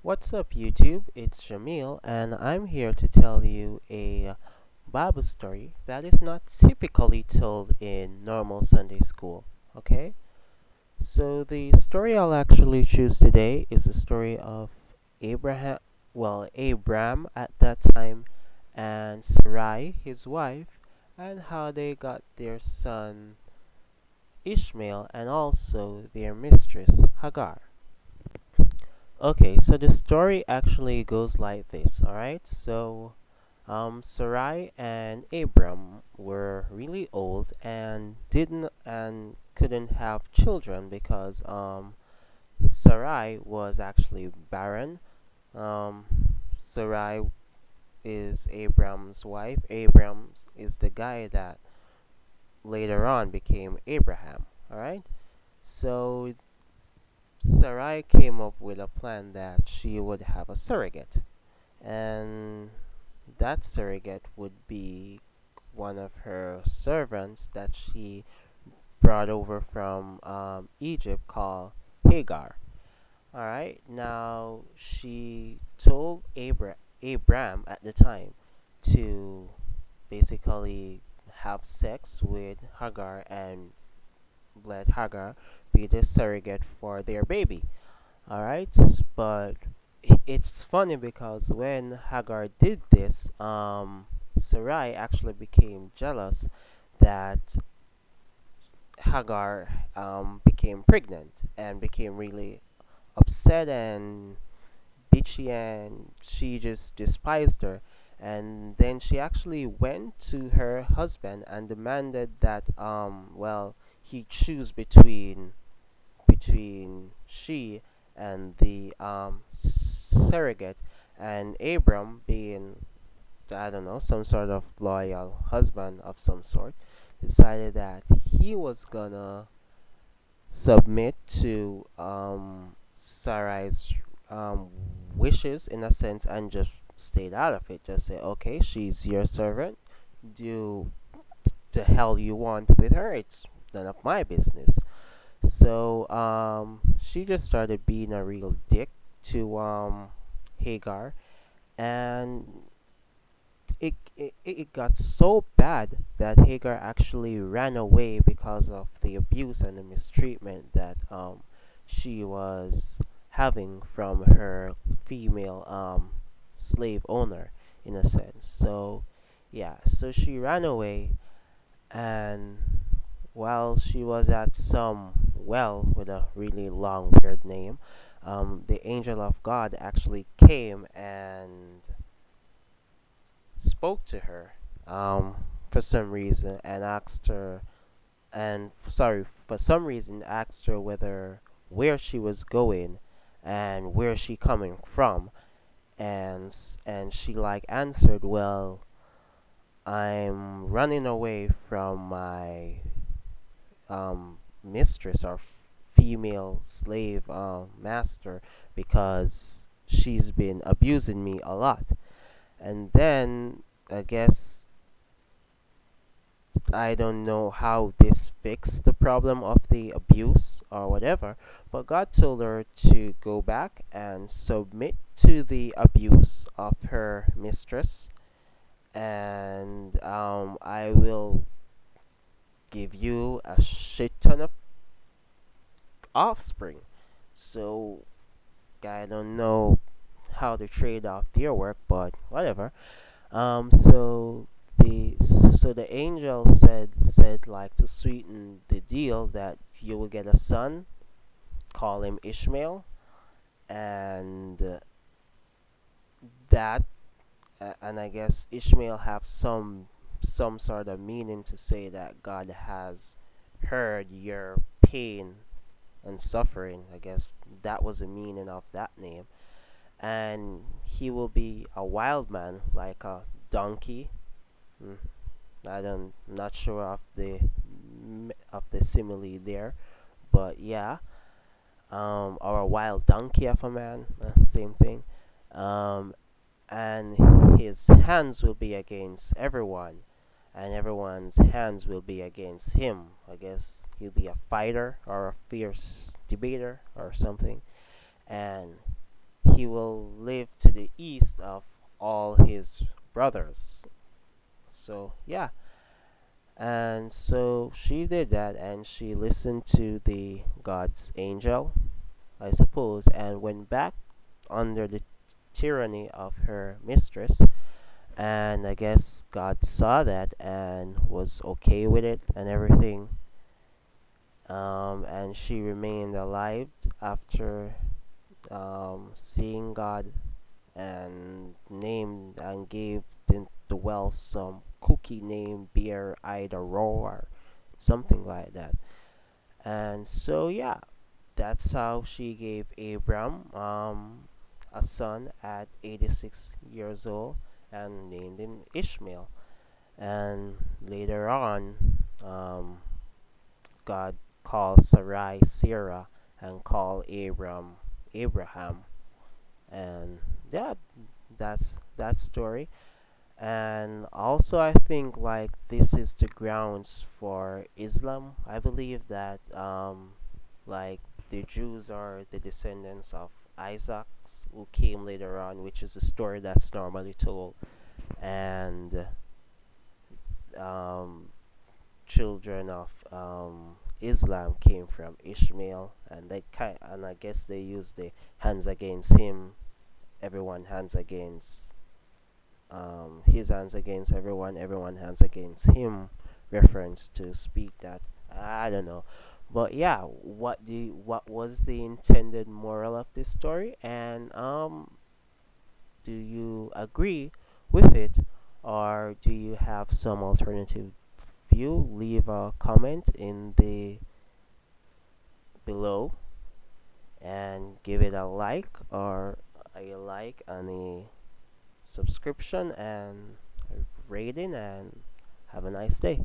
What's up, YouTube? It's Jamil, and I'm here to tell you a Bible story that is not typically told in normal Sunday school. Okay? So, the story I'll actually choose today is the story of Abraham, Abram at that time, and Sarai, his wife, and how they got their son Ishmael and also their mistress Hagar. Okay, so the story actually goes like this, alright? Sarai and Abram were really old and didn't and couldn't have children because Sarai was actually barren. Um, Sarai is Abram's wife. Abram is the guy that later on became Abraham, alright? So Sarai came up with a plan that she would have a surrogate, and that surrogate would be one of her servants that she brought over from Egypt called Hagar. All right, now she told Abram at the time to basically have sex with Hagar and let Hagar be the surrogate for their baby. All right, but it's funny because when Hagar did this, Sarai actually became jealous that Hagar became pregnant and became really upset and bitchy, and she just despised her. And then she actually went to her husband and demanded that he choose between she and the surrogate, and Abram, being, I don't know, some sort of loyal husband of some sort, decided that he was gonna submit to Sarai's wishes in a sense and just stayed out of it. Just say, okay, she's your servant. Do the hell you want with her. It's none of my business. So she just started being a real dick to Hagar, and it got so bad that Hagar actually ran away because of the abuse and the mistreatment that she was having from her female slave owner, in a sense. So yeah, so she ran away, and while she was at some well with a really long, weird name, the angel of God actually came and spoke to her for some reason and asked her, for some reason asked her where she was going and where she coming from, and she like answered, well, I'm running away from my mistress or female slave master because she's been abusing me a lot. And then I guess I don't know how this fixed the problem of the abuse or whatever, but God told her to go back and submit to the abuse of her mistress, and I will give you a shit ton of offspring. So I don't know how to trade off their work, but whatever. So the angel said like to sweeten the deal that you will get a son, call him Ishmael, and that and I guess Ishmael have some sort of meaning to say that God has heard your pain and suffering. I guess that was the meaning of that name, and he will be a wild man like a donkey. Mm, not sure of the simile there, but yeah, or a wild donkey of a man, same thing. Um, and his hands will be against everyone, and everyone's hands will be against him. I guess he'll be a fighter or a fierce debater or something, and he will live to the east of all his brothers. So yeah, and so she did that, and she listened to the God's angel, I suppose, and went back under the tyranny of her mistress. And I guess God saw that and was okay with it and everything. And she remained alive after seeing God, and named and gave the well some cookie named Beer Ida Roar, something like that. And so yeah, that's how she gave Abram a son at 86 years old and named him Ishmael. And later on, um, God called Sarai Sarah and called Abram Abraham. And yeah, that's that story. And also, I think like this is the grounds for Islam. I believe that like the Jews are the descendants of Isaac, who came later on, which is a story that's normally told, and um, children of Islam came from Ishmael, and and I guess they used the hands against him, everyone hands against his hands against everyone, everyone hands against him, reference to speak that. I don't know, but yeah, what was the intended moral of this story, and do you agree with it, or do you have some alternative view? Leave a comment in the below and give it a like, or a like and a subscription and a rating, and have a nice day.